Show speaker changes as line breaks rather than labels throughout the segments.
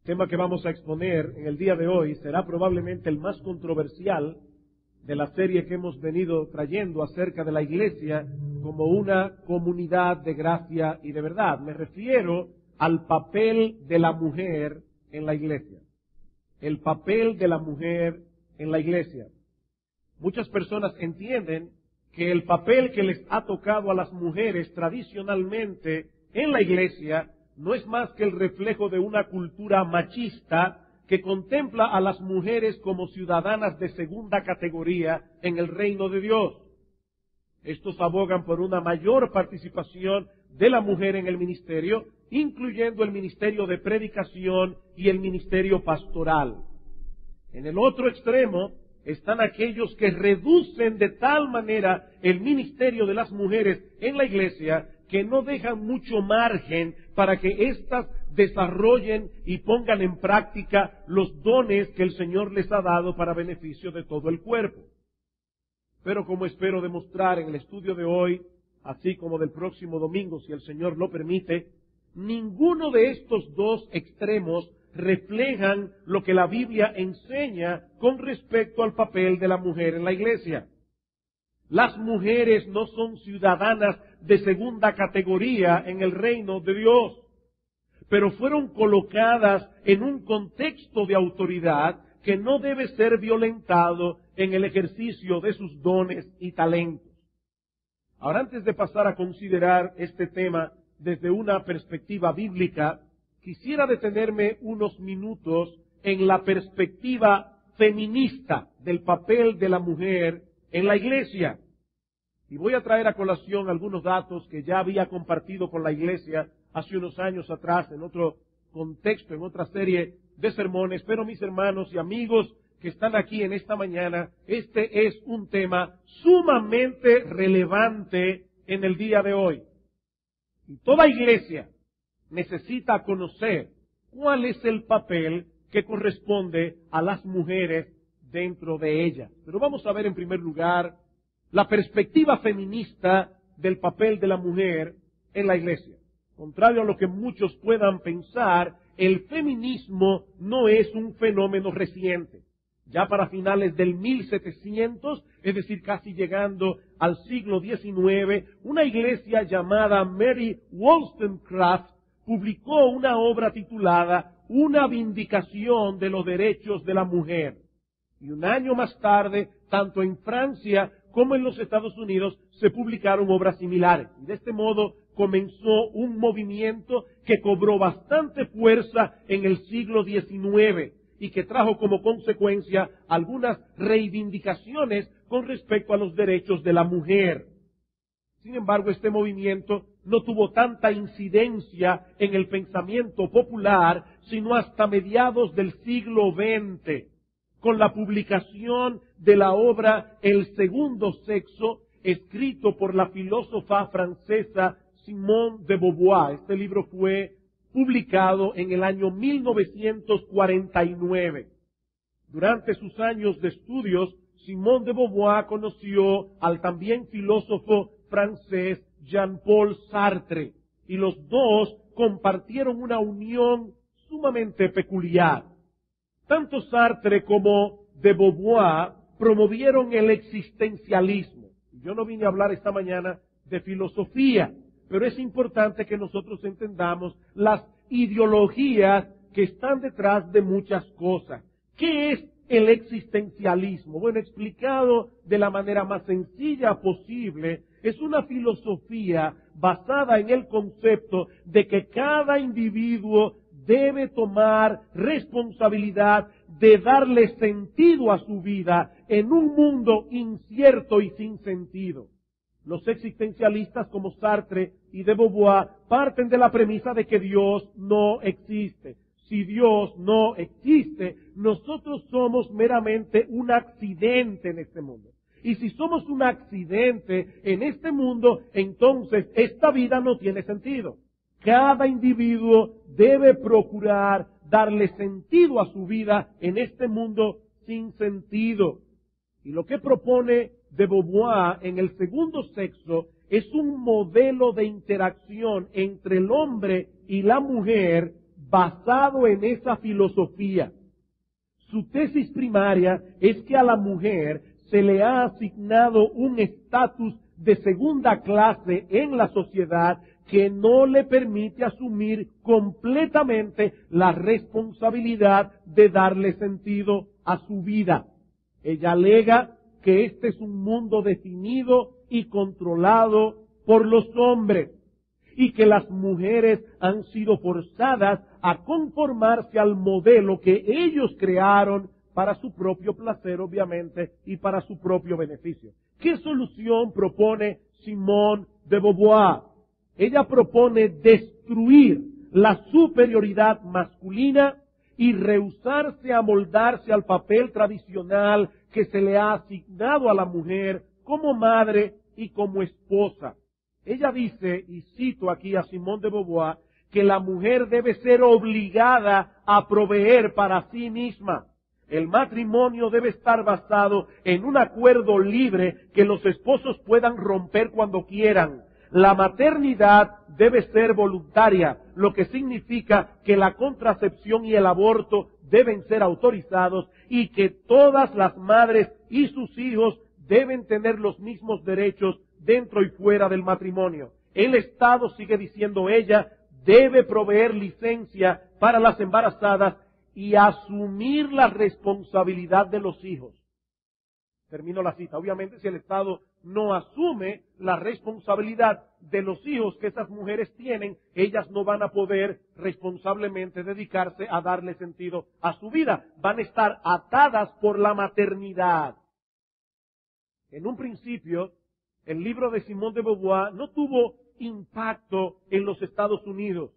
tema que vamos a exponer en el día de hoy será probablemente el más controversial de la serie que hemos venido trayendo acerca de la iglesia como una comunidad de gracia y de verdad. Me refiero al papel de la mujer en la iglesia. El papel de la mujer en la iglesia. Muchas personas entienden que el papel que les ha tocado a las mujeres tradicionalmente en la iglesia no es más que el reflejo de una cultura machista que contempla a las mujeres como ciudadanas de segunda categoría en el reino de Dios. Estos abogan por una mayor participación de la mujer en el ministerio, incluyendo el ministerio de predicación y el ministerio pastoral. En el otro extremo están aquellos que reducen de tal manera el ministerio de las mujeres en la iglesia que no dejan mucho margen para que éstas desarrollen y pongan en práctica los dones que el Señor les ha dado para beneficio de todo el cuerpo. Pero como espero demostrar en el estudio de hoy, así como del próximo domingo, si el Señor lo permite, ninguno de estos dos extremos reflejan lo que la Biblia enseña con respecto al papel de la mujer en la iglesia. Las mujeres no son ciudadanas de segunda categoría en el reino de Dios, pero fueron colocadas en un contexto de autoridad que no debe ser violentado en el ejercicio de sus dones y talentos. Ahora, antes de pasar a considerar este tema desde una perspectiva bíblica, quisiera detenerme unos minutos en la perspectiva feminista del papel de la mujer en la iglesia. Y voy a traer a colación algunos datos que ya había compartido con la iglesia hace unos años atrás, en otro contexto, en otra serie de sermones. Pero mis hermanos y amigos que están aquí en esta mañana, este es un tema sumamente relevante en el día de hoy. Y toda iglesia necesita conocer cuál es el papel que corresponde a las mujeres dentro de ella. Pero vamos a ver en primer lugar la perspectiva feminista del papel de la mujer en la iglesia. Contrario a lo que muchos puedan pensar, el feminismo no es un fenómeno reciente. Ya para finales del 1700, es decir, casi llegando al siglo XIX, una iglesia llamada Mary Wollstonecraft publicó una obra titulada Una vindicación de los derechos de la mujer. Y un año más tarde, tanto en Francia como en los Estados Unidos, se publicaron obras similares. Y de este modo comenzó un movimiento que cobró bastante fuerza en el siglo XIX y que trajo como consecuencia algunas reivindicaciones con respecto a los derechos de la mujer. Sin embargo, este movimiento no tuvo tanta incidencia en el pensamiento popular, sino hasta mediados del siglo XX, con la publicación de la obra El segundo sexo, escrito por la filósofa francesa Simone de Beauvoir. Este libro fue publicado en el año 1949. Durante sus años de estudios, Simone de Beauvoir conoció al también filósofo francés Jean-Paul Sartre, y los dos compartieron una unión sumamente peculiar. Tanto Sartre como de Beauvoir promovieron el existencialismo. Yo no vine a hablar esta mañana de filosofía, pero es importante que nosotros entendamos las ideologías que están detrás de muchas cosas. ¿Qué es el existencialismo? Bueno, explicado de la manera más sencilla posible, es una filosofía basada en el concepto de que cada individuo debe tomar responsabilidad de darle sentido a su vida en un mundo incierto y sin sentido. Los existencialistas como Sartre y de Beauvoir parten de la premisa de que Dios no existe. Si Dios no existe, nosotros somos meramente un accidente en este mundo. Y si somos un accidente en este mundo, entonces esta vida no tiene sentido. Cada individuo debe procurar darle sentido a su vida en este mundo sin sentido. Y lo que propone de Beauvoir en El segundo sexo es un modelo de interacción entre el hombre y la mujer basado en esa filosofía. Su tesis primaria es que a la mujer se le ha asignado un estatus de segunda clase en la sociedad que no le permite asumir completamente la responsabilidad de darle sentido a su vida. Ella alega que este es un mundo definido y controlado por los hombres y que las mujeres han sido forzadas a conformarse al modelo que ellos crearon para su propio placer, obviamente, y para su propio beneficio. ¿Qué solución propone Simone de Beauvoir? Ella propone destruir la superioridad masculina y rehusarse a moldarse al papel tradicional que se le ha asignado a la mujer como madre y como esposa. Ella dice, y cito aquí a Simone de Beauvoir, que la mujer debe ser obligada a proveer para sí misma. El matrimonio debe estar basado en un acuerdo libre que los esposos puedan romper cuando quieran. La maternidad debe ser voluntaria, lo que significa que la contracepción y el aborto deben ser autorizados y que todas las madres y sus hijos deben tener los mismos derechos dentro y fuera del matrimonio. El Estado, sigue diciendo ella, debe proveer licencia para las embarazadas y asumir la responsabilidad de los hijos. Termino la cita. Obviamente, si el Estado no asume la responsabilidad de los hijos que esas mujeres tienen, ellas no van a poder responsablemente dedicarse a darle sentido a su vida. Van a estar atadas por la maternidad. En un principio, el libro de Simone de Beauvoir no tuvo impacto en los Estados Unidos,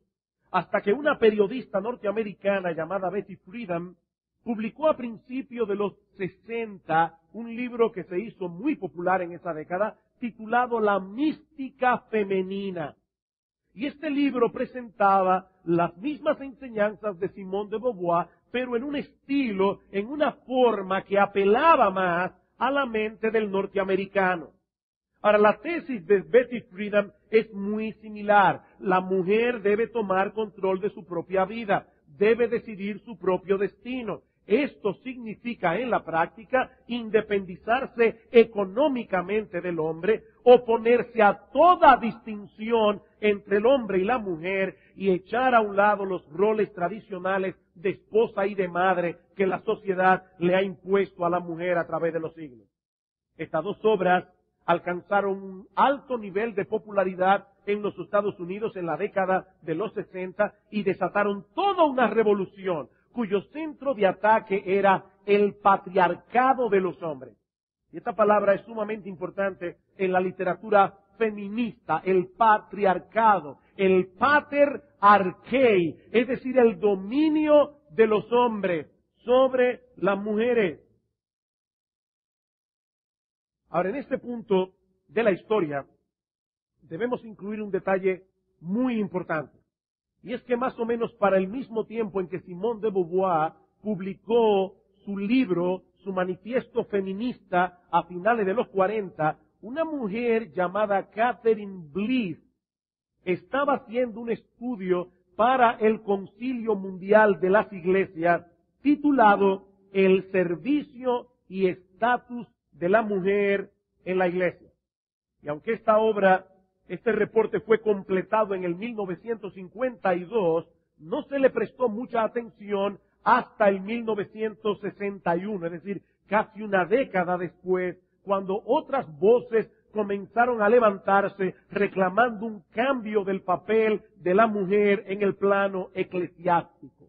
hasta que una periodista norteamericana llamada Betty Friedan publicó a principios de los 60 un libro que se hizo muy popular en esa década, titulado La mística femenina. Y este libro presentaba las mismas enseñanzas de Simone de Beauvoir, pero en un estilo, en una forma que apelaba más a la mente del norteamericano. Ahora, la tesis de Betty Friedan es muy similar. La mujer debe tomar control de su propia vida, debe decidir su propio destino. Esto significa en la práctica independizarse económicamente del hombre, oponerse a toda distinción entre el hombre y la mujer y echar a un lado los roles tradicionales de esposa y de madre que la sociedad le ha impuesto a la mujer a través de los siglos. Estas dos obras alcanzaron un alto nivel de popularidad en los Estados Unidos en la década de los 60 y desataron toda una revolución cuyo centro de ataque era el patriarcado de los hombres. Y esta palabra es sumamente importante en la literatura feminista, el patriarcado, el pater archei, es decir, el dominio de los hombres sobre las mujeres. Ahora, en este punto de la historia, debemos incluir un detalle muy importante. Y es que más o menos para el mismo tiempo en que Simone de Beauvoir publicó su libro, su manifiesto feminista a finales de los 40, una mujer llamada Catherine Bliss estaba haciendo un estudio para el Concilio Mundial de las Iglesias titulado El servicio y estatus de la mujer en la Iglesia. Y aunque este reporte fue completado en el 1952, no se le prestó mucha atención hasta el 1961, es decir, casi una década después, cuando otras voces comenzaron a levantarse reclamando un cambio del papel de la mujer en el plano eclesiástico.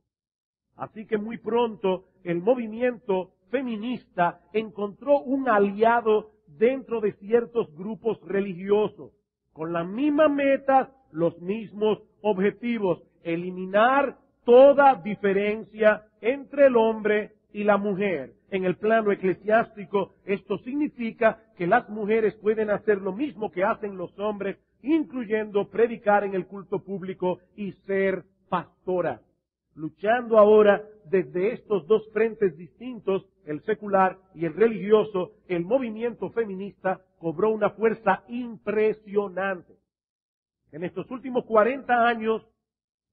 Así que muy pronto el movimiento feminista encontró un aliado dentro de ciertos grupos religiosos, con las mismas metas, los mismos objetivos, eliminar toda diferencia entre el hombre y la mujer. En el plano eclesiástico, esto significa que las mujeres pueden hacer lo mismo que hacen los hombres, incluyendo predicar en el culto público y ser pastoras. Luchando ahora desde estos dos frentes distintos, el secular y el religioso, el movimiento feminista cobró una fuerza impresionante. En estos últimos 40 años,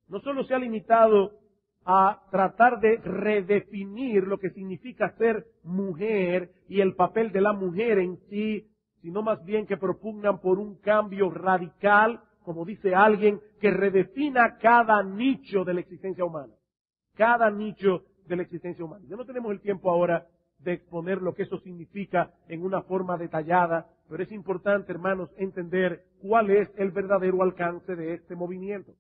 no solo se ha limitado a tratar de redefinir lo que significa ser mujer y el papel de la mujer en sí, sino más bien que propugnan por un cambio radical, como dice alguien, que redefina cada nicho de la existencia humana. Cada nicho de la existencia humana. Ya no tenemos el tiempo ahora de exponer lo que eso significa en una forma detallada, pero es importante, hermanos, entender cuál es el verdadero alcance de este movimiento.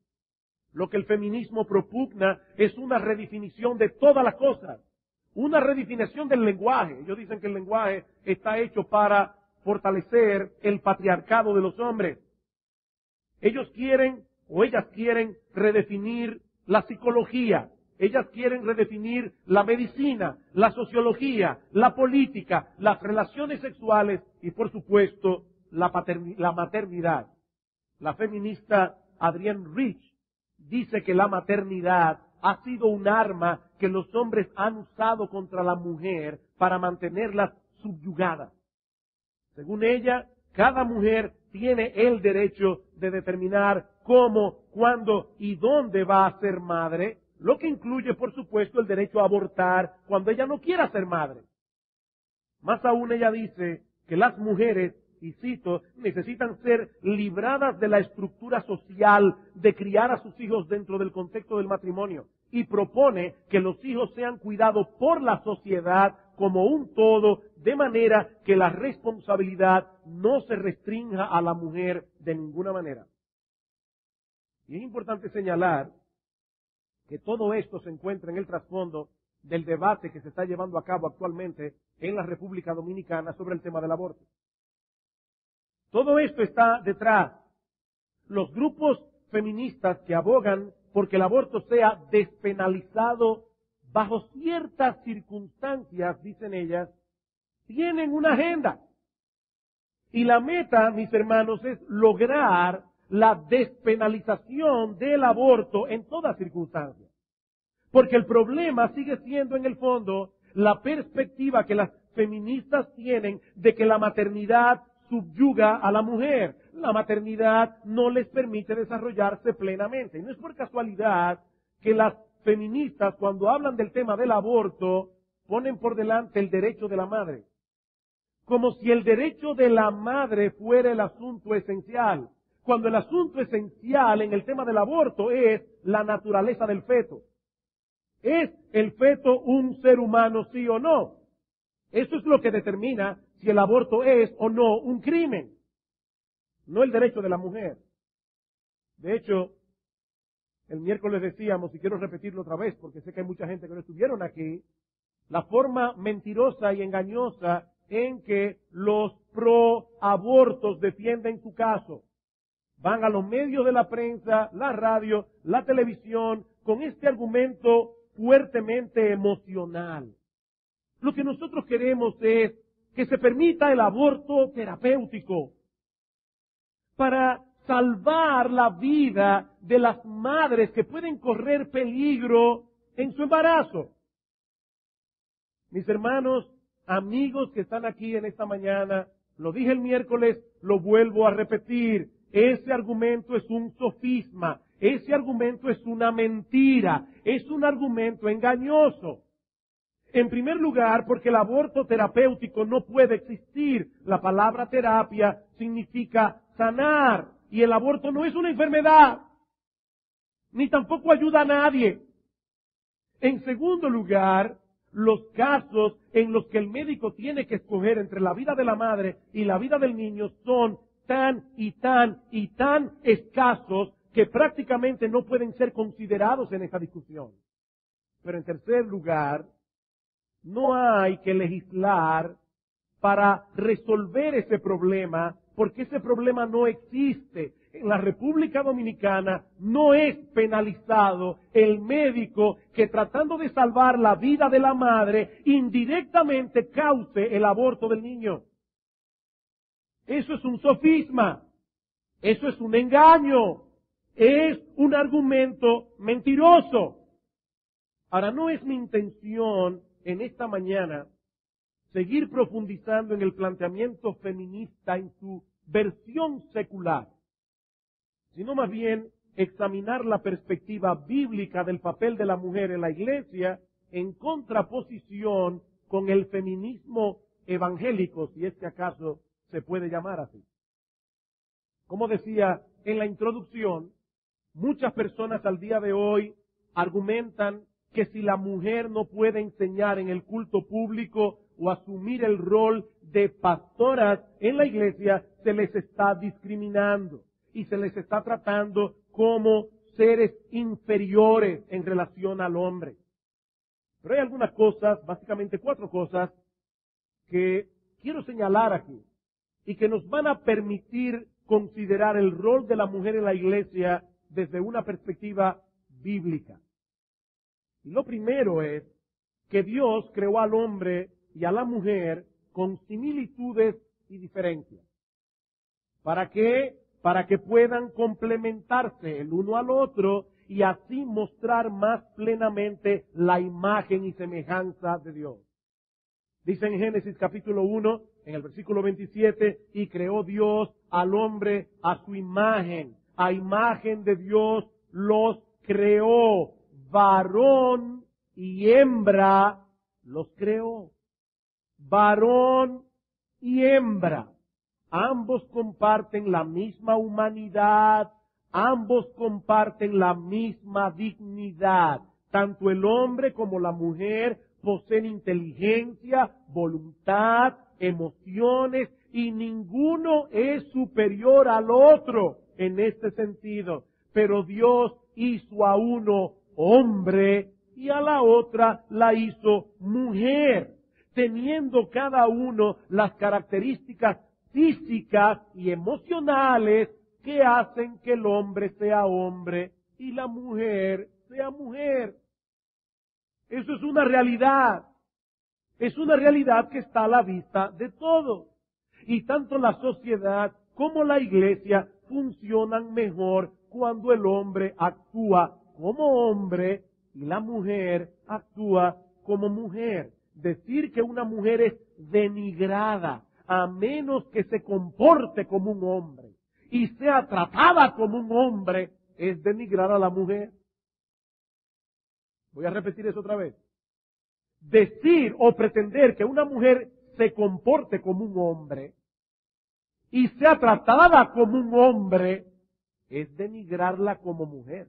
Lo que el feminismo propugna es una redefinición de todas las cosas, una redefinición del lenguaje. Ellos dicen que el lenguaje está hecho para fortalecer el patriarcado de los hombres. Ellos quieren, o ellas quieren, redefinir la psicología. Ellas quieren redefinir la medicina, la sociología, la política, las relaciones sexuales y, por supuesto, la maternidad. La feminista Adrienne Rich dice que la maternidad ha sido un arma que los hombres han usado contra la mujer para mantenerla subyugada. Según ella, cada mujer tiene el derecho de determinar cómo, cuándo y dónde va a ser madre, lo que incluye, por supuesto, el derecho a abortar cuando ella no quiera ser madre. Más aún, ella dice que las mujeres, y cito, necesitan ser libradas de la estructura social de criar a sus hijos dentro del contexto del matrimonio, y propone que los hijos sean cuidados por la sociedad como un todo, de manera que la responsabilidad no se restrinja a la mujer de ninguna manera. Y es importante señalar que todo esto se encuentra en el trasfondo del debate que se está llevando a cabo actualmente en la República Dominicana sobre el tema del aborto. Todo esto está detrás. Los grupos feministas que abogan porque el aborto sea despenalizado bajo ciertas circunstancias, dicen ellas, tienen una agenda. Y la meta, mis hermanos, es lograr la despenalización del aborto en todas circunstancias. Porque el problema sigue siendo, en el fondo, la perspectiva que las feministas tienen de que la maternidad subyuga a la mujer. La maternidad no les permite desarrollarse plenamente. Y no es por casualidad que las feministas, cuando hablan del tema del aborto, ponen por delante el derecho de la madre. Como si el derecho de la madre fuera el asunto esencial. Cuando el asunto esencial en el tema del aborto es la naturaleza del feto. ¿Es el feto un ser humano, sí o no? Eso es lo que determina si el aborto es o no un crimen, no el derecho de la mujer. De hecho, el miércoles decíamos, y quiero repetirlo otra vez porque sé que hay mucha gente que no estuvieron aquí, la forma mentirosa y engañosa en que los pro-abortos defienden su caso. Van a los medios de la prensa, la radio, la televisión, con este argumento fuertemente emocional. Lo que nosotros queremos es que se permita el aborto terapéutico para salvar la vida de las madres que pueden correr peligro en su embarazo. Mis hermanos, amigos que están aquí en esta mañana, lo dije el miércoles, lo vuelvo a repetir. Ese argumento es un sofisma, ese argumento es una mentira, es un argumento engañoso. En primer lugar, porque el aborto terapéutico no puede existir. La palabra terapia significa sanar, y el aborto no es una enfermedad, ni tampoco ayuda a nadie. En segundo lugar, los casos en los que el médico tiene que escoger entre la vida de la madre y la vida del niño son tan escasos que prácticamente no pueden ser considerados en esta discusión. Pero en tercer lugar, no hay que legislar para resolver ese problema, porque ese problema no existe. En la República Dominicana no es penalizado el médico que, tratando de salvar la vida de la madre, indirectamente cause el aborto del niño. Eso es un sofisma, eso es un engaño, es un argumento mentiroso. Ahora, no es mi intención en esta mañana seguir profundizando en el planteamiento feminista en su versión secular, sino más bien examinar la perspectiva bíblica del papel de la mujer en la iglesia en contraposición con el feminismo evangélico, si es que acaso se puede llamar así. Como decía en la introducción, muchas personas al día de hoy argumentan que si la mujer no puede enseñar en el culto público o asumir el rol de pastoras en la iglesia, se les está discriminando y se les está tratando como seres inferiores en relación al hombre. Pero hay algunas cosas, básicamente 4 cosas, que quiero señalar aquí y que nos van a permitir considerar el rol de la mujer en la iglesia desde una perspectiva bíblica. Y lo primero es que Dios creó al hombre y a la mujer con similitudes y diferencias. ¿Para qué? Para que puedan complementarse el uno al otro y así mostrar más plenamente la imagen y semejanza de Dios. Dice en Génesis capítulo 1, en el versículo 27, y creó Dios al hombre a su imagen. A imagen de Dios los creó. Varón y hembra los creó. Varón y hembra. Ambos comparten la misma humanidad. Ambos comparten la misma dignidad. Tanto el hombre como la mujer poseen inteligencia, voluntad, emociones, y ninguno es superior al otro en este sentido. Pero Dios hizo a uno hombre y a la otra la hizo mujer, teniendo cada uno las características físicas y emocionales que hacen que el hombre sea hombre y la mujer sea mujer. Eso es una realidad. Es una realidad que está a la vista de todos. Y tanto la sociedad como la iglesia funcionan mejor cuando el hombre actúa como hombre y la mujer actúa como mujer. Decir que una mujer es denigrada a menos que se comporte como un hombre y sea tratada como un hombre es denigrar a la mujer. Voy a repetir eso otra vez. Decir o pretender que una mujer se comporte como un hombre y sea tratada como un hombre es denigrarla como mujer.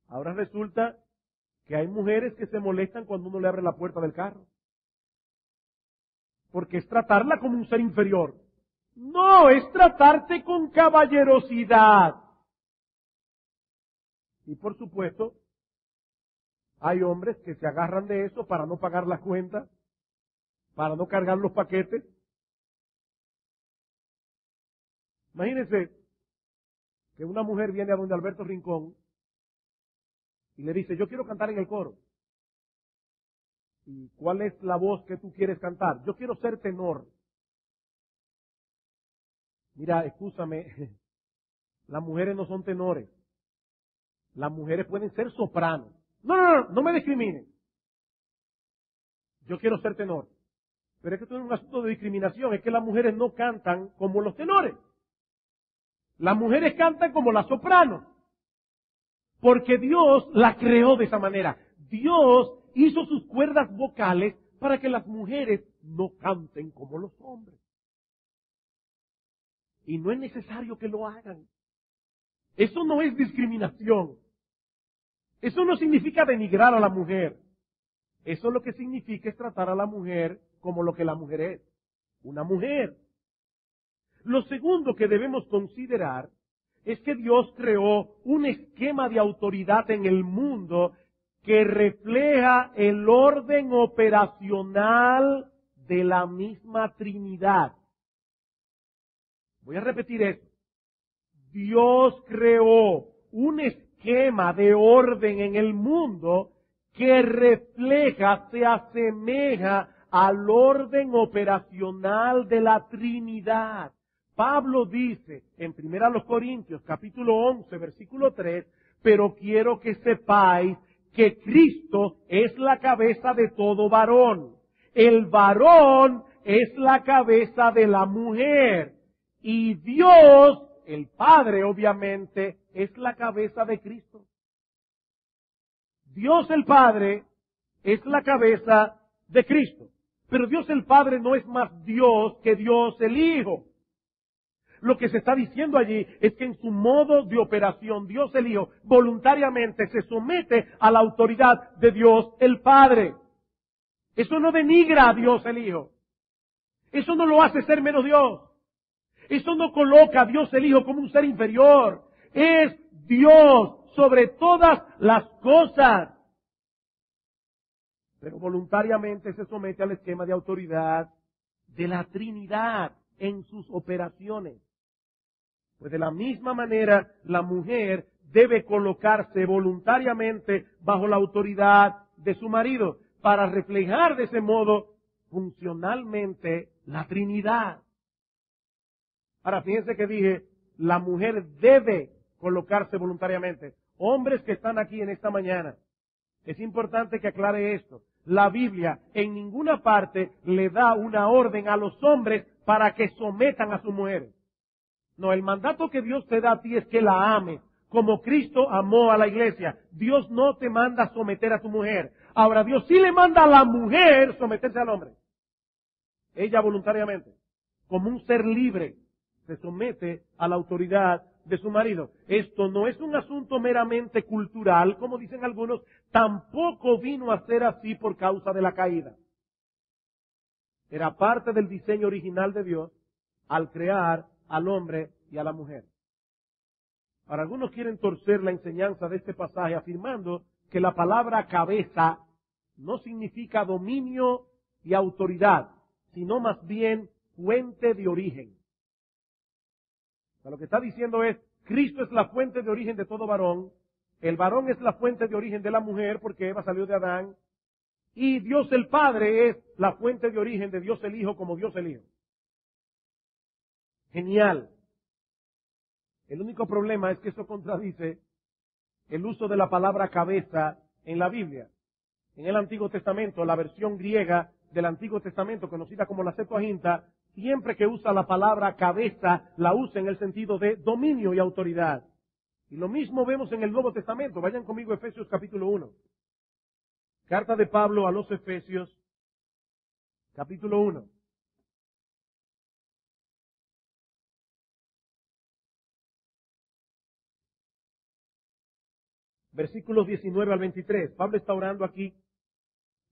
Ahora resulta que hay mujeres que se molestan cuando uno le abre la puerta del carro, porque es tratarla como un ser inferior. No, es tratarte con caballerosidad. Y por supuesto, hay hombres que se agarran de eso para no pagar las cuentas, para no cargar los paquetes. Imagínense que una mujer viene a donde Alberto Rincón y le dice, yo quiero cantar en el coro. ¿Y cuál es la voz que tú quieres cantar? Yo quiero ser tenor. Mira, escúchame, las mujeres no son tenores. Las mujeres pueden ser sopranos. No me discriminen. Yo quiero ser tenor. Pero es que esto es un asunto de discriminación, es que las mujeres no cantan como los tenores. Las mujeres cantan como las sopranos. Porque Dios la creó de esa manera. Dios hizo sus cuerdas vocales para que las mujeres no canten como los hombres. Y no es necesario que lo hagan. Eso no es discriminación. Eso no significa denigrar a la mujer. Eso lo que significa es tratar a la mujer como lo que la mujer es, una mujer. Lo segundo que debemos considerar es que Dios creó un esquema de autoridad en el mundo que refleja el orden operacional de la misma Trinidad. Voy a repetir esto. Dios creó un esquema de orden en el mundo que refleja, se asemeja al orden operacional de la Trinidad. Pablo dice en 1 Corintios capítulo 11 versículo 3, pero quiero que sepáis que Cristo es la cabeza de todo varón. El varón es la cabeza de la mujer. Y Dios el Padre, obviamente, es la cabeza de Cristo. Dios el Padre es la cabeza de Cristo. Pero Dios el Padre no es más Dios que Dios el Hijo. Lo que se está diciendo allí es que en su modo de operación, Dios el Hijo voluntariamente se somete a la autoridad de Dios el Padre. Eso no denigra a Dios el Hijo. Eso no lo hace ser menos Dios. Eso no coloca a Dios el Hijo como un ser inferior. Es Dios sobre todas las cosas. Pero voluntariamente se somete al esquema de autoridad de la Trinidad en sus operaciones. Pues de la misma manera, la mujer debe colocarse voluntariamente bajo la autoridad de su marido para reflejar de ese modo funcionalmente la Trinidad. Ahora, fíjense que dije, la mujer debe colocarse voluntariamente. Hombres que están aquí en esta mañana, es importante que aclare esto. La Biblia en ninguna parte le da una orden a los hombres para que sometan a sus mujeres. No, el mandato que Dios te da a ti es que la ames, como Cristo amó a la iglesia. Dios no te manda a someter a tu mujer. Ahora, Dios sí le manda a la mujer someterse al hombre. Ella voluntariamente, como un ser libre, se somete a la autoridad de su marido. Esto no es un asunto meramente cultural, como dicen algunos, tampoco vino a ser así por causa de la caída. Era parte del diseño original de Dios al crear al hombre y a la mujer. Ahora, algunos quieren torcer la enseñanza de este pasaje afirmando que la palabra cabeza no significa dominio y autoridad, sino más bien fuente de origen. O sea, lo que está diciendo es, Cristo es la fuente de origen de todo varón, el varón es la fuente de origen de la mujer porque Eva salió de Adán, y Dios el Padre es la fuente de origen de Dios el Hijo como Dios el Hijo. Genial. El único problema es que eso contradice el uso de la palabra cabeza en la Biblia. En el Antiguo Testamento, la versión griega del Antiguo Testamento, conocida como la Septuaginta, siempre que usa la palabra cabeza, la usa en el sentido de dominio y autoridad. Y lo mismo vemos en el Nuevo Testamento. Vayan conmigo a Efesios capítulo 1. Carta de Pablo a los Efesios, capítulo 1. Versículos 19 al 23. Pablo está orando aquí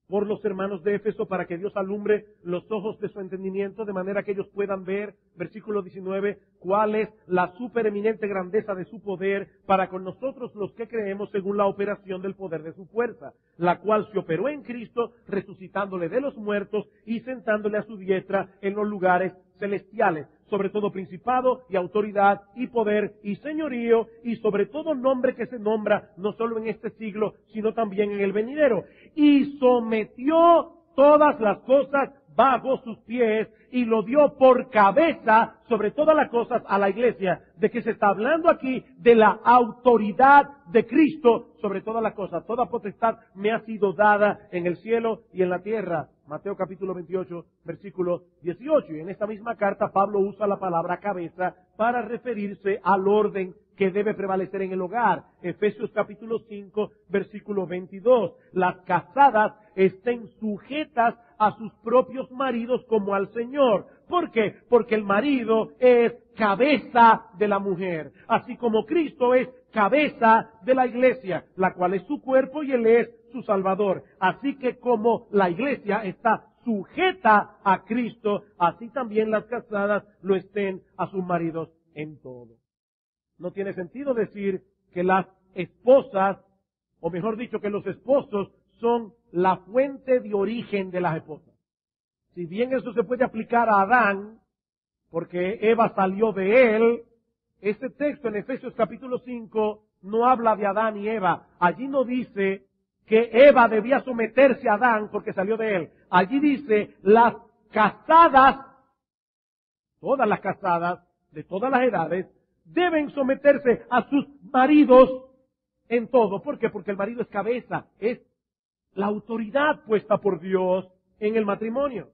por los hermanos de Éfeso para que Dios alumbre los ojos de su entendimiento de manera que ellos puedan ver, versículo 19, cuál es la supereminente grandeza de su poder para con nosotros los que creemos según la operación del poder de su fuerza, la cual se operó en Cristo resucitándole de los muertos y sentándole a su diestra en los lugares celestiales, sobre todo principado y autoridad y poder y señorío y sobre todo nombre que se nombra no solo en este siglo, sino también en el venidero. Y sometió todas las cosas bajo sus pies y lo dio por cabeza sobre todas las cosas a la iglesia. ¿De qué se está hablando aquí? De la autoridad de Cristo sobre todas las cosas. Toda potestad me ha sido dada en el cielo y en la tierra. Mateo capítulo 28, versículo 18. Y en esta misma carta Pablo usa la palabra cabeza para referirse al orden que debe prevalecer en el hogar. Efesios capítulo 5, versículo 22. Las casadas estén sujetas a sus propios maridos como al Señor. ¿Por qué? Porque el marido es cabeza de la mujer, así como Cristo es cabeza de la iglesia, la cual es su cuerpo y Él es su Salvador. Así que como la iglesia está sujeta a Cristo, así también las casadas lo estén a sus maridos en todo. No tiene sentido decir que las esposas, o mejor dicho, que los esposos son la fuente de origen de las esposas. Si bien eso se puede aplicar a Adán, porque Eva salió de él, este texto en Efesios capítulo 5 no habla de Adán y Eva. Allí no dice que Eva debía someterse a Adán porque salió de él. Allí dice las casadas, todas las casadas de todas las edades, deben someterse a sus maridos en todo. ¿Por qué? Porque el marido es cabeza, es la autoridad puesta por Dios en el matrimonio.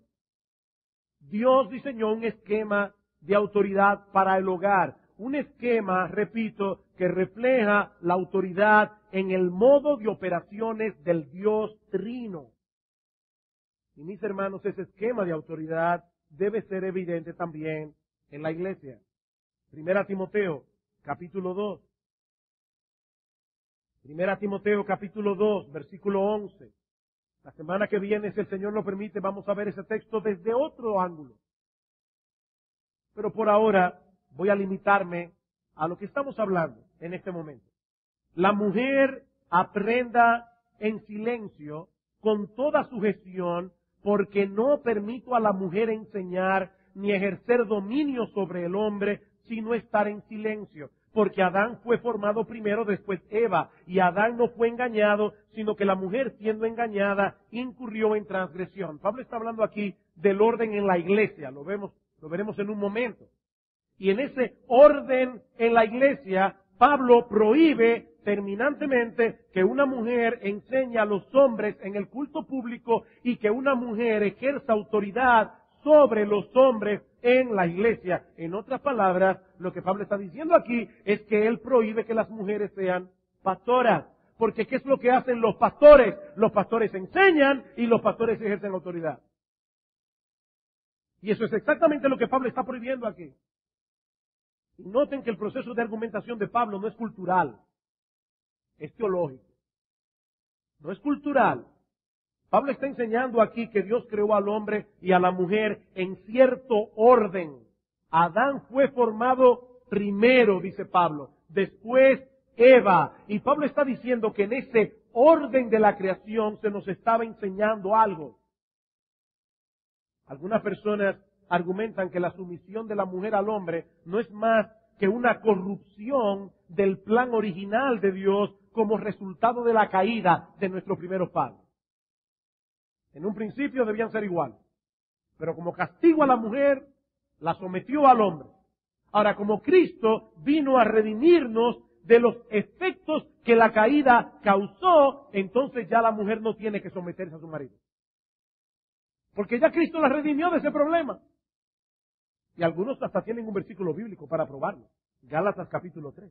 Dios diseñó un esquema de autoridad para el hogar, un esquema, repito, que refleja la autoridad en el modo de operaciones del Dios Trino. Y mis hermanos, ese esquema de autoridad debe ser evidente también en la iglesia. 1 Timoteo, capítulo 2. 1 Timoteo, capítulo 2, versículo 11. La semana que viene, si el Señor lo permite, vamos a ver ese texto desde otro ángulo. Pero por ahora voy a limitarme a lo que estamos hablando en este momento. La mujer aprenda en silencio, con toda sujeción, porque no permito a la mujer enseñar ni ejercer dominio sobre el hombre, sino estar en silencio. Porque Adán fue formado primero, después Eva, y Adán no fue engañado, sino que la mujer, siendo engañada, incurrió en transgresión. Pablo está hablando aquí del orden en la iglesia, lo veremos en un momento. Y en ese orden en la iglesia, Pablo prohíbe terminantemente que una mujer enseñe a los hombres en el culto público y que una mujer ejerza autoridad sobre los hombres en la iglesia. En otras palabras, lo que Pablo está diciendo aquí es que él prohíbe que las mujeres sean pastoras. Porque ¿qué es lo que hacen los pastores? Los pastores enseñan y los pastores ejercen autoridad. Y eso es exactamente lo que Pablo está prohibiendo aquí. Y noten que el proceso de argumentación de Pablo no es cultural, es teológico. No es cultural. Pablo está enseñando aquí que Dios creó al hombre y a la mujer en cierto orden. Adán fue formado primero, dice Pablo, después Eva. Y Pablo está diciendo que en ese orden de la creación se nos estaba enseñando algo. Algunas personas argumentan que la sumisión de la mujer al hombre no es más que una corrupción del plan original de Dios como resultado de la caída de nuestros primeros padres. En un principio debían ser iguales, pero como castigo a la mujer, la sometió al hombre. Ahora, como Cristo vino a redimirnos de los efectos que la caída causó, entonces ya la mujer no tiene que someterse a su marido. Porque ya Cristo la redimió de ese problema. Y algunos hasta tienen un versículo bíblico para probarlo. Gálatas capítulo 3.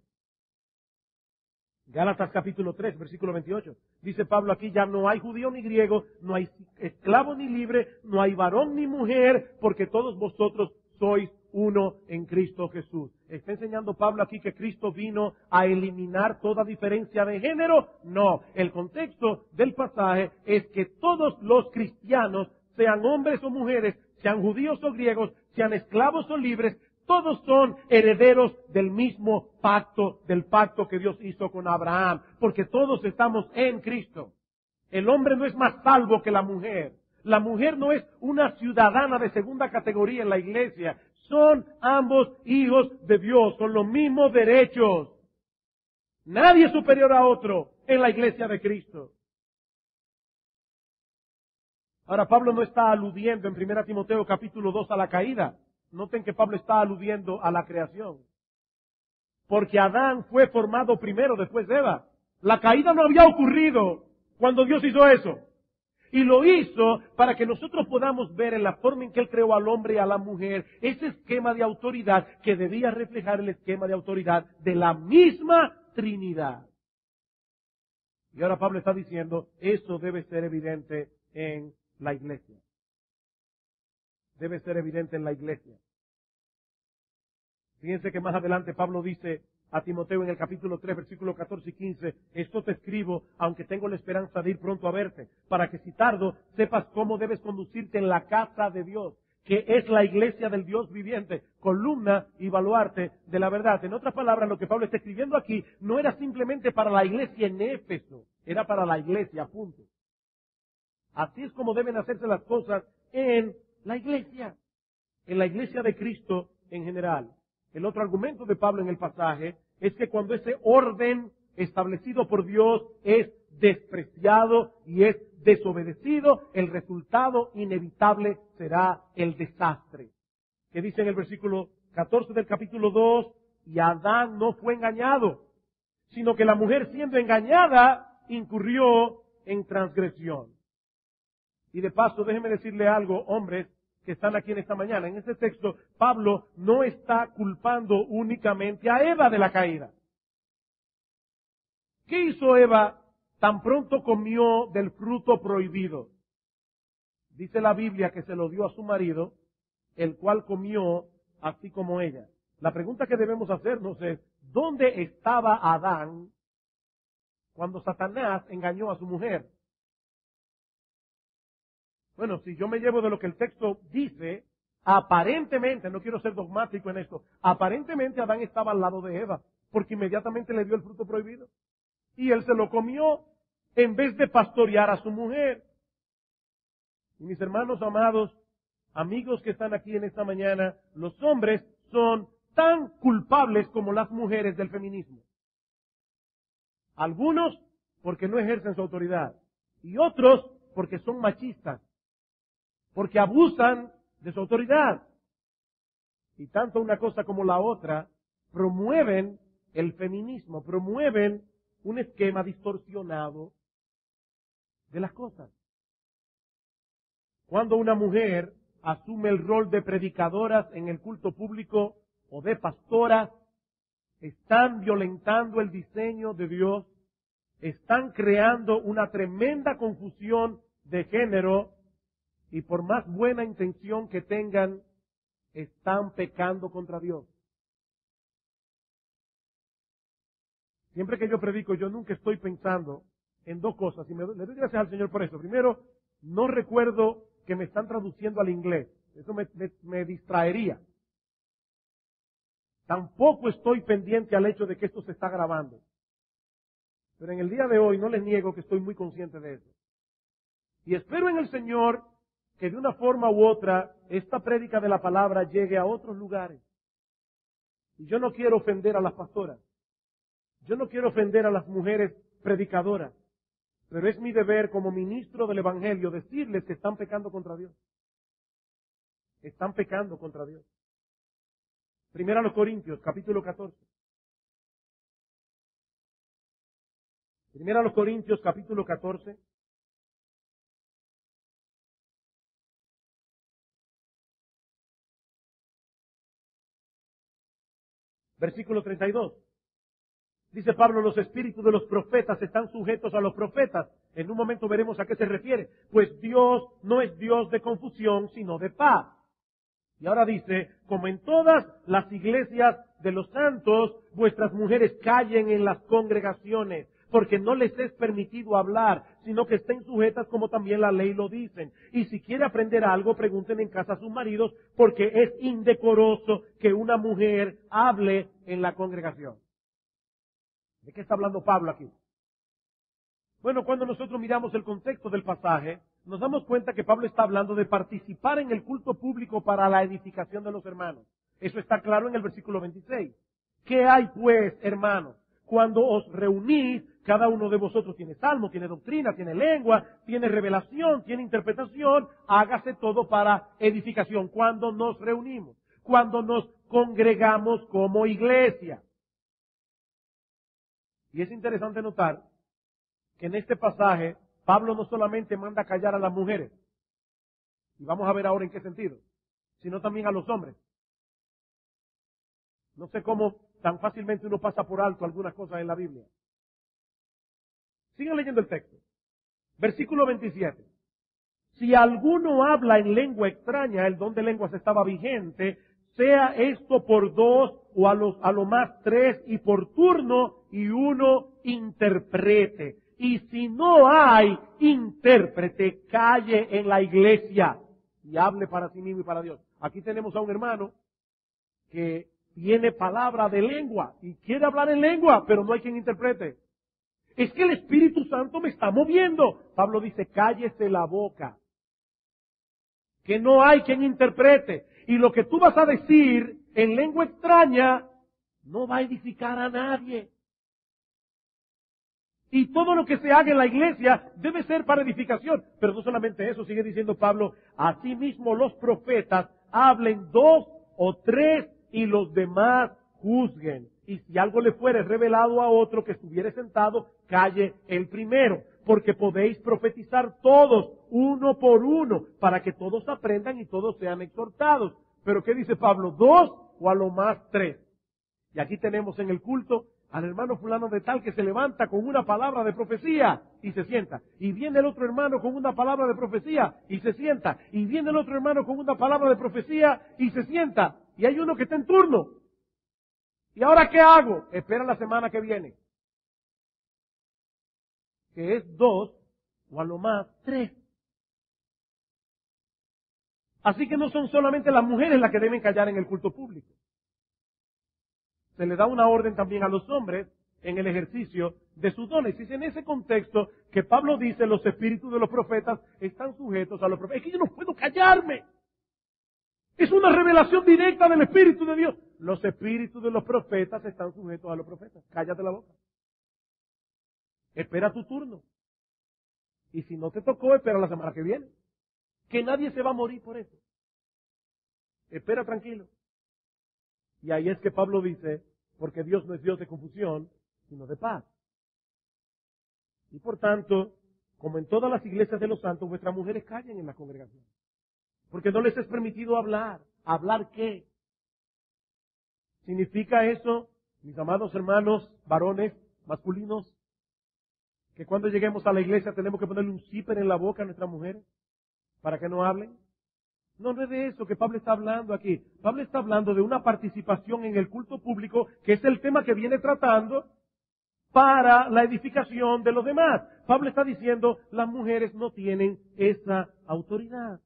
Gálatas capítulo 3, versículo 28. Dice Pablo aquí, ya no hay judío ni griego, no hay esclavo ni libre, no hay varón ni mujer, porque todos vosotros sois uno en Cristo Jesús. ¿Está enseñando Pablo aquí que Cristo vino a eliminar toda diferencia de género? No. El contexto del pasaje es que todos los cristianos, sean hombres o mujeres, sean judíos o griegos, sean esclavos o libres, todos son herederos del mismo pacto, del pacto que Dios hizo con Abraham, porque todos estamos en Cristo. El hombre no es más salvo que la mujer. La mujer no es una ciudadana de segunda categoría en la iglesia. Son ambos hijos de Dios, con los mismos derechos. Nadie es superior a otro en la iglesia de Cristo. Ahora, Pablo no está aludiendo en 1 Timoteo capítulo 2 a la caída. Noten que Pablo está aludiendo a la creación. Porque Adán fue formado primero, después de Eva. La caída no había ocurrido cuando Dios hizo eso. Y lo hizo para que nosotros podamos ver en la forma en que Él creó al hombre y a la mujer ese esquema de autoridad que debía reflejar el esquema de autoridad de la misma Trinidad. Y ahora Pablo está diciendo, eso debe ser evidente en la iglesia. Debe ser evidente en la iglesia. Fíjense que más adelante Pablo dice a Timoteo en el capítulo 3, versículos 14 y 15, esto te escribo, aunque tengo la esperanza de ir pronto a verte, para que si tardo, sepas cómo debes conducirte en la casa de Dios, que es la iglesia del Dios viviente, columna y baluarte de la verdad. En otras palabras, lo que Pablo está escribiendo aquí no era simplemente para la iglesia en Éfeso, era para la iglesia, punto. Así es como deben hacerse las cosas en la iglesia de Cristo en general. El otro argumento de Pablo en el pasaje es que cuando ese orden establecido por Dios es despreciado y es desobedecido, el resultado inevitable será el desastre. Que dice en el versículo 14 del capítulo 2, y Adán no fue engañado, sino que la mujer siendo engañada incurrió en transgresión. Y de paso, déjenme decirle algo, hombres, que están aquí en esta mañana. En este texto, Pablo no está culpando únicamente a Eva de la caída. ¿Qué hizo Eva tan pronto comió del fruto prohibido? Dice la Biblia que se lo dio a su marido, el cual comió así como ella. La pregunta que debemos hacernos es, ¿dónde estaba Adán cuando Satanás engañó a su mujer? Bueno, si yo me llevo de lo que el texto dice, aparentemente, no quiero ser dogmático en esto, aparentemente Adán estaba al lado de Eva, porque inmediatamente le dio el fruto prohibido. Y él se lo comió en vez de pastorear a su mujer. Y mis hermanos amados, amigos que están aquí en esta mañana, los hombres son tan culpables como las mujeres del feminismo. Algunos porque no ejercen su autoridad y otros porque son machistas, porque abusan de su autoridad. Y tanto una cosa como la otra promueven el feminismo, promueven un esquema distorsionado de las cosas. Cuando una mujer asume el rol de predicadoras en el culto público o de pastoras, están violentando el diseño de Dios, están creando una tremenda confusión de género y por más buena intención que tengan, están pecando contra Dios. Siempre que yo predico, yo nunca estoy pensando en dos cosas y le doy gracias al Señor por eso. Primero, no recuerdo que me están traduciendo al inglés. Eso me distraería. Tampoco estoy pendiente al hecho de que esto se está grabando. Pero en el día de hoy no les niego que estoy muy consciente de eso. Y espero en el Señor que de una forma u otra esta prédica de la palabra llegue a otros lugares. Y yo no quiero ofender a las pastoras. Yo no quiero ofender a las mujeres predicadoras. Pero es mi deber como ministro del Evangelio decirles que están pecando contra Dios. Están pecando contra Dios. Primero a los Corintios, capítulo 14. Primero a los Corintios, capítulo 14. Versículo 32. Dice Pablo, los espíritus de los profetas están sujetos a los profetas. En un momento veremos a qué se refiere. Pues Dios no es Dios de confusión, sino de paz. Y ahora dice, como en todas las iglesias de los santos, vuestras mujeres callen en las congregaciones, porque no les es permitido hablar, sino que estén sujetas como también la ley lo dice. Y si quiere aprender algo, pregunten en casa a sus maridos, porque es indecoroso que una mujer hable en la congregación. ¿De qué está hablando Pablo aquí? Bueno, cuando nosotros miramos el contexto del pasaje, nos damos cuenta que Pablo está hablando de participar en el culto público para la edificación de los hermanos. Eso está claro en el versículo 26. ¿Qué hay pues, hermanos? Cuando os reunís, cada uno de vosotros tiene salmo, tiene doctrina, tiene lengua, tiene revelación, tiene interpretación, hágase todo para edificación. Cuando nos reunimos, cuando nos congregamos como iglesia. Y es interesante notar que en este pasaje Pablo no solamente manda callar a las mujeres, y vamos a ver ahora en qué sentido, sino también a los hombres. No sé cómo tan fácilmente uno pasa por alto algunas cosas en la Biblia. Sigan leyendo el texto. Versículo 27. Si alguno habla en lengua extraña, el don de lenguas estaba vigente, sea esto por dos o a lo más tres y por turno y uno interprete. Y si no hay intérprete, calle en la iglesia y hable para sí mismo y para Dios. Aquí tenemos a un hermano que tiene palabra de lengua y quiere hablar en lengua, pero no hay quien interprete. Es que el Espíritu Santo me está moviendo. Pablo dice, cállese la boca. Que no hay quien interprete. Y lo que tú vas a decir en lengua extraña no va a edificar a nadie. Y todo lo que se haga en la iglesia debe ser para edificación. Pero no solamente eso, sigue diciendo Pablo, asimismo los profetas hablen dos o tres y los demás juzguen. Y si algo le fuere revelado a otro que estuviere sentado, calle el primero. porque podéis profetizar todos, uno por uno, para que todos aprendan y todos sean exhortados. Pero ¿qué dice Pablo? 2 o a lo más 3. Y aquí tenemos en el culto al hermano fulano de tal que se levanta con una palabra de profecía y se sienta. Y viene el otro hermano con una palabra de profecía y se sienta. Y viene el otro hermano con una palabra de profecía y se sienta. Y hay uno que está en turno. ¿Y ahora qué hago? Espera la semana que viene. Que es 2 o a lo más 3. Así que no son solamente las mujeres las que deben callar en el culto público. Se le da una orden también a los hombres en el ejercicio de sus dones. Y es en ese contexto que Pablo dice, los espíritus de los profetas están sujetos a los profetas. Es que yo no puedo callarme. Es una revelación directa del Espíritu de Dios. Los espíritus de los profetas están sujetos a los profetas. Cállate la boca. Espera tu turno. Y si no te tocó, espera la semana que viene. Que nadie se va a morir por eso. Espera tranquilo. Y ahí es que Pablo dice, porque Dios no es Dios de confusión, sino de paz. Y por tanto, como en todas las iglesias de los santos, vuestras mujeres callen en la congregación. Porque no les es permitido hablar. ¿Hablar qué? ¿Significa eso, mis amados hermanos, varones, masculinos, que cuando lleguemos a la iglesia tenemos que ponerle un zipper en la boca a nuestras mujeres para que no hablen? No, no es de eso que Pablo está hablando aquí. Pablo está hablando de una participación en el culto público, que es el tema que viene tratando para la edificación de los demás. Pablo está diciendo, las mujeres no tienen esa autoridad.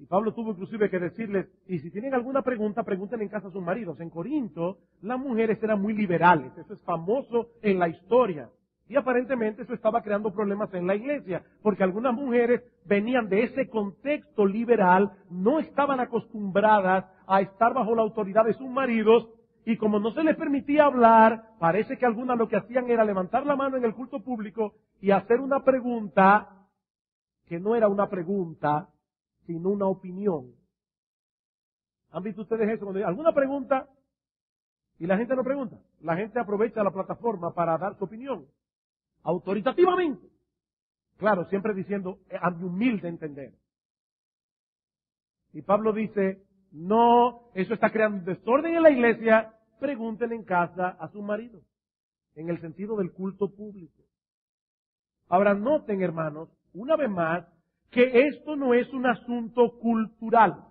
Y Pablo tuvo inclusive que decirles, y si tienen alguna pregunta, pregunten en casa a sus maridos. En Corinto, las mujeres eran muy liberales. Eso es famoso en la historia. Y aparentemente eso estaba creando problemas en la iglesia, porque algunas mujeres venían de ese contexto liberal, no estaban acostumbradas a estar bajo la autoridad de sus maridos, y como no se les permitía hablar, parece que algunas lo que hacían era levantar la mano en el culto público y hacer una pregunta que no era una pregunta, sino una opinión. ¿Han visto ustedes eso? Cuando hay alguna pregunta y la gente no pregunta, la gente aprovecha la plataforma para dar su opinión. Autoritativamente. Claro, siempre diciendo, a mi humilde entender. Y Pablo dice, no, eso está creando desorden en la iglesia, pregunten en casa a sus maridos, en el sentido del culto público. Ahora noten, hermanos, una vez más, que esto no es un asunto cultural.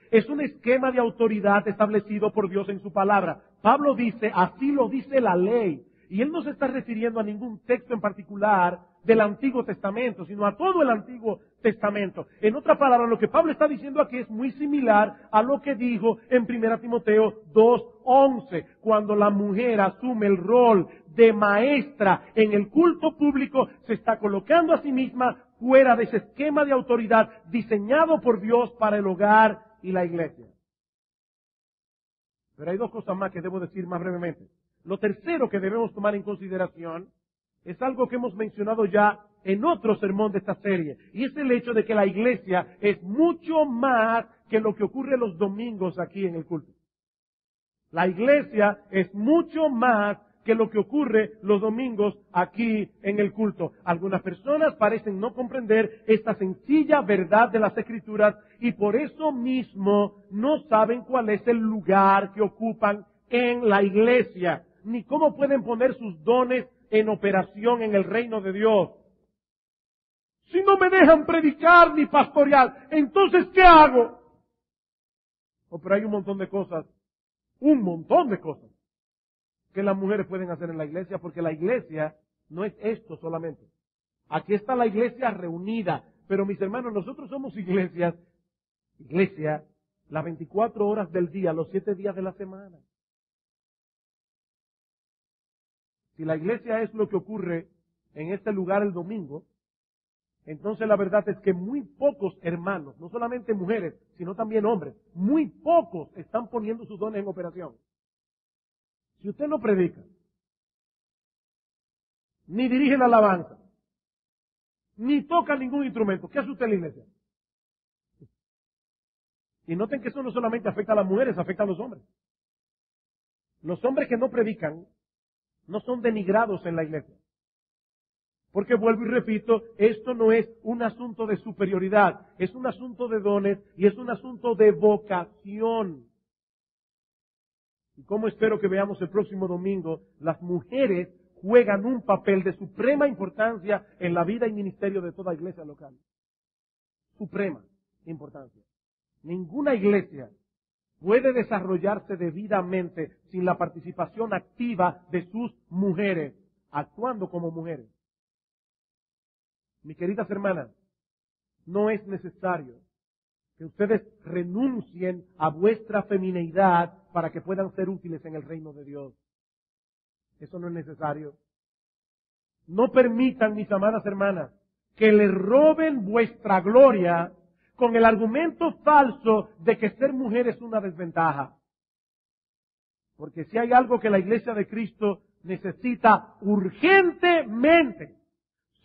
Es un esquema de autoridad establecido por Dios en su palabra. Pablo dice, así lo dice la ley. Y él no se está refiriendo a ningún texto en particular del Antiguo Testamento, sino a todo el Antiguo Testamento. En otras palabras, lo que Pablo está diciendo aquí es muy similar a lo que dijo en 1 Timoteo 2:11, cuando la mujer asume el rol de maestra en el culto público, se está colocando a sí misma fuera de ese esquema de autoridad diseñado por Dios para el hogar y la iglesia. Pero hay dos cosas más que debo decir más brevemente. Lo tercero que debemos tomar en consideración es algo que hemos mencionado ya en otro sermón de esta serie, y es el hecho de que la iglesia es mucho más que lo que ocurre los domingos aquí en el culto. La iglesia es mucho más que lo que ocurre los domingos aquí en el culto. Algunas personas parecen no comprender esta sencilla verdad de las Escrituras y por eso mismo no saben cuál es el lugar que ocupan en la iglesia, ni cómo pueden poner sus dones en operación en el reino de Dios. Si no me dejan predicar ni pastorear, entonces ¿qué hago? Oh, pero hay un montón de cosas que las mujeres pueden hacer en la iglesia, porque la iglesia no es esto solamente. Aquí está la iglesia reunida, pero mis hermanos, nosotros somos iglesia las 24 horas del día, los 7 días de la semana. Si la iglesia es lo que ocurre en este lugar el domingo, entonces la verdad es que muy pocos hermanos, no solamente mujeres, sino también hombres, muy pocos están poniendo sus dones en operación. Si usted no predica, ni dirige la alabanza, ni toca ningún instrumento, ¿qué hace usted en la iglesia? Y noten que eso no solamente afecta a las mujeres, afecta a los hombres. Los hombres que no predican, no son denigrados en la iglesia. Porque vuelvo y repito, esto no es un asunto de superioridad, es un asunto de dones y es un asunto de vocación. Y como espero que veamos el próximo domingo, las mujeres juegan un papel de suprema importancia en la vida y ministerio de toda iglesia local. Suprema importancia. Ninguna iglesia puede desarrollarse debidamente sin la participación activa de sus mujeres, actuando como mujeres. Mis queridas hermanas, no es necesario que ustedes renuncien a vuestra femineidad para que puedan ser útiles en el reino de Dios. Eso no es necesario. No permitan, mis amadas hermanas, que les roben vuestra gloria con el argumento falso de que ser mujer es una desventaja. Porque si hay algo que la Iglesia de Cristo necesita urgentemente,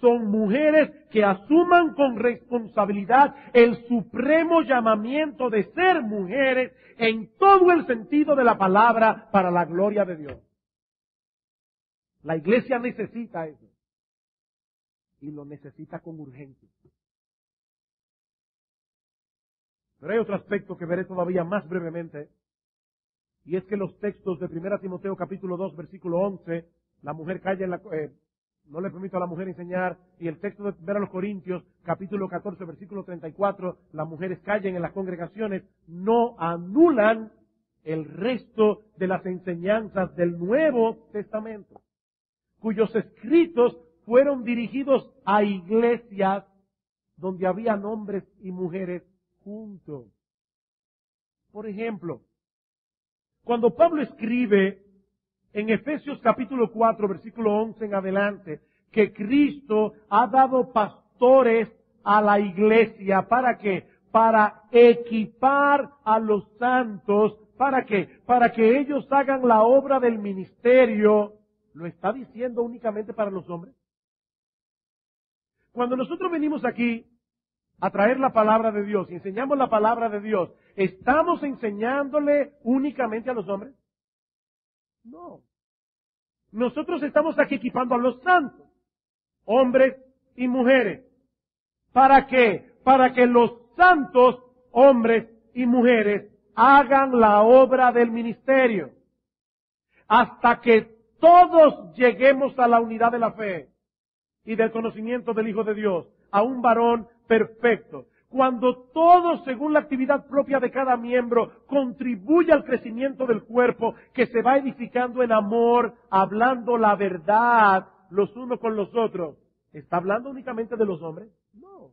son mujeres que asuman con responsabilidad el supremo llamamiento de ser mujeres en todo el sentido de la palabra para la gloria de Dios. La Iglesia necesita eso. Y lo necesita con urgencia. Pero hay otro aspecto que veré todavía más brevemente, y es que los textos de 1 Timoteo capítulo 2 versículo 11, la mujer calla en la... no le permito a la mujer enseñar, y el texto de 1 Corintios capítulo 14 versículo 34, las mujeres callen en las congregaciones, no anulan el resto de las enseñanzas del Nuevo Testamento, cuyos escritos fueron dirigidos a iglesias donde habían hombres y mujeres juntos. Por ejemplo, cuando Pablo escribe en Efesios capítulo 4, versículo 11 en adelante, que Cristo ha dado pastores a la iglesia, ¿para qué? Para equipar a los santos, ¿para qué? Para que ellos hagan la obra del ministerio. ¿Lo está diciendo únicamente para los hombres? Cuando nosotros venimos aquí a traer la palabra de Dios y enseñamos la palabra de Dios, ¿estamos enseñándole únicamente a los hombres? No. Nosotros estamos aquí equipando a los santos, hombres y mujeres. ¿Para qué? Para que los santos, hombres y mujeres, hagan la obra del ministerio. Hasta que todos lleguemos a la unidad de la fe y del conocimiento del Hijo de Dios, a un varón perfecto. Cuando todos, según la actividad propia de cada miembro, contribuye al crecimiento del cuerpo, que se va edificando en amor, hablando la verdad los unos con los otros. ¿Está hablando únicamente de los hombres? No.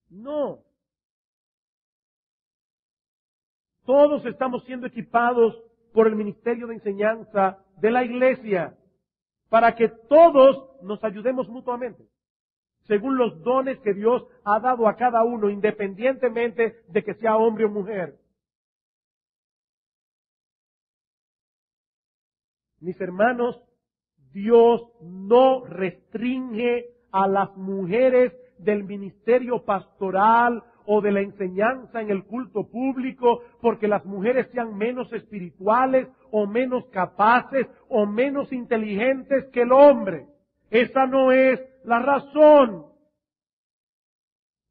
No. Todos estamos siendo equipados por el ministerio de enseñanza de la iglesia, para que todos nos ayudemos mutuamente, según los dones que Dios ha dado a cada uno, independientemente de que sea hombre o mujer. Mis hermanos, Dios no restringe a las mujeres del ministerio pastoral o de la enseñanza en el culto público porque las mujeres sean menos espirituales o menos capaces o menos inteligentes que el hombre. Esa no es la razón.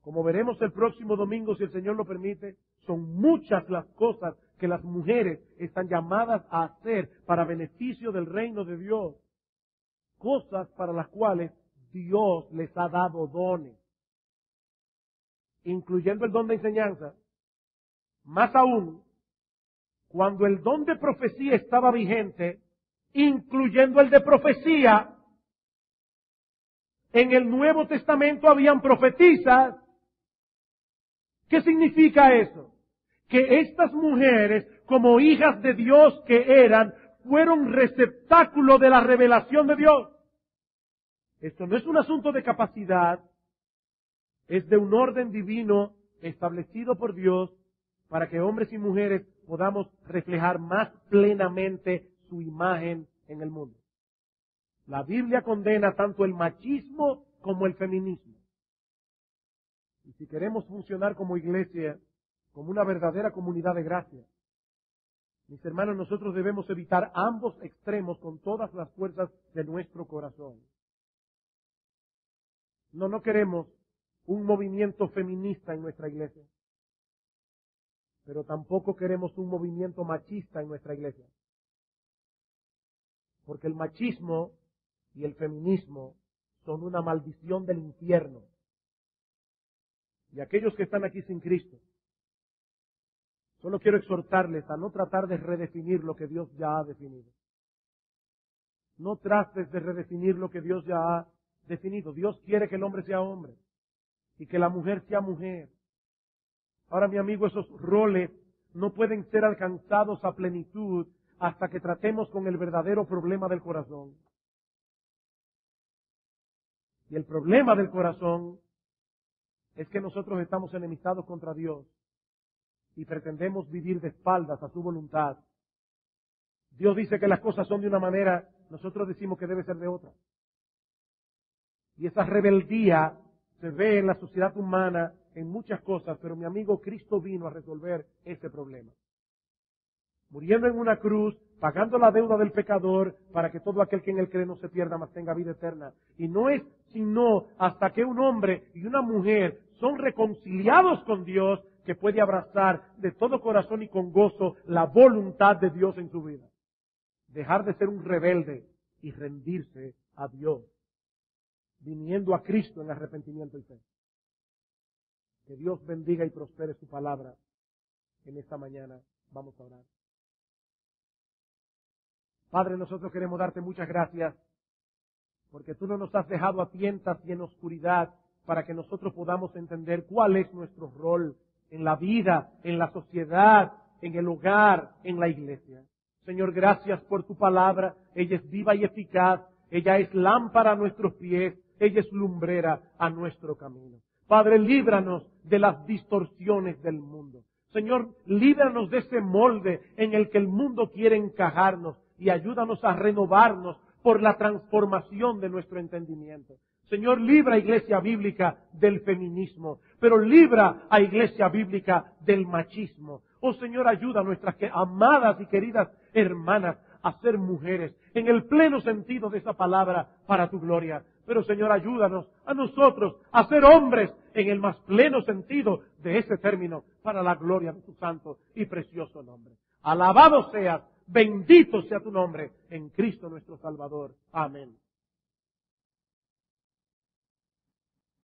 Como veremos el próximo domingo, si el Señor lo permite, son muchas las cosas que las mujeres están llamadas a hacer para beneficio del reino de Dios. Cosas para las cuales Dios les ha dado dones, incluyendo el don de enseñanza. Más aún, cuando el don de profecía estaba vigente, incluyendo el de profecía, en el Nuevo Testamento habían profetisas. ¿Qué significa eso? Que estas mujeres, como hijas de Dios que eran, fueron receptáculo de la revelación de Dios. Esto no es un asunto de capacidad, es de un orden divino establecido por Dios para que hombres y mujeres podamos reflejar más plenamente su imagen en el mundo. La Biblia condena tanto el machismo como el feminismo. Y si queremos funcionar como iglesia, como una verdadera comunidad de gracia, Mis hermanos, nosotros debemos evitar ambos extremos con todas las fuerzas de nuestro corazón. No queremos un movimiento feminista en nuestra iglesia, pero tampoco queremos un movimiento machista en nuestra iglesia. Porque el machismo y el feminismo son una maldición del infierno. Y aquellos que están aquí sin Cristo, solo quiero exhortarles a no tratar de redefinir lo que Dios ya ha definido. No trates de redefinir lo que Dios ya ha definido. Dios quiere que el hombre sea hombre y que la mujer sea mujer. Ahora, mi amigo, esos roles no pueden ser alcanzados a plenitud hasta que tratemos con el verdadero problema del corazón. Y el problema del corazón es que nosotros estamos enemistados contra Dios y pretendemos vivir de espaldas a su voluntad. Dios dice que las cosas son de una manera, nosotros decimos que debe ser de otra. Y esa rebeldía se ve en la sociedad humana en muchas cosas, pero mi amigo, Cristo vino a resolver ese problema. Muriendo en una cruz, pagando la deuda del pecador, para que todo aquel que en él cree no se pierda, mas tenga vida eterna. Y no es sino hasta que un hombre y una mujer son reconciliados con Dios, que puede abrazar de todo corazón y con gozo la voluntad de Dios en su vida. Dejar de ser un rebelde y rendirse a Dios, viniendo a Cristo en arrepentimiento y fe. Que Dios bendiga y prospere su palabra en esta mañana. Vamos a orar. Padre, nosotros queremos darte muchas gracias porque tú no nos has dejado a tientas y en oscuridad para que nosotros podamos entender cuál es nuestro rol en la vida, en la sociedad, en el hogar, en la iglesia. Señor, gracias por tu palabra. Ella es viva y eficaz. Ella es lámpara a nuestros pies. Ella es lumbrera a nuestro camino. Padre, líbranos de las distorsiones del mundo. Señor, líbranos de ese molde en el que el mundo quiere encajarnos y ayúdanos a renovarnos por la transformación de nuestro entendimiento. Señor, libra a Iglesia Bíblica del feminismo, pero libra a Iglesia Bíblica del machismo. Oh Señor, ayuda a nuestras amadas y queridas hermanas a ser mujeres en el pleno sentido de esa palabra para tu gloria. Pero Señor, ayúdanos a nosotros a ser hombres en el más pleno sentido de ese término para la gloria de tu santo y precioso nombre. Alabado seas, bendito sea tu nombre en Cristo nuestro Salvador. Amén.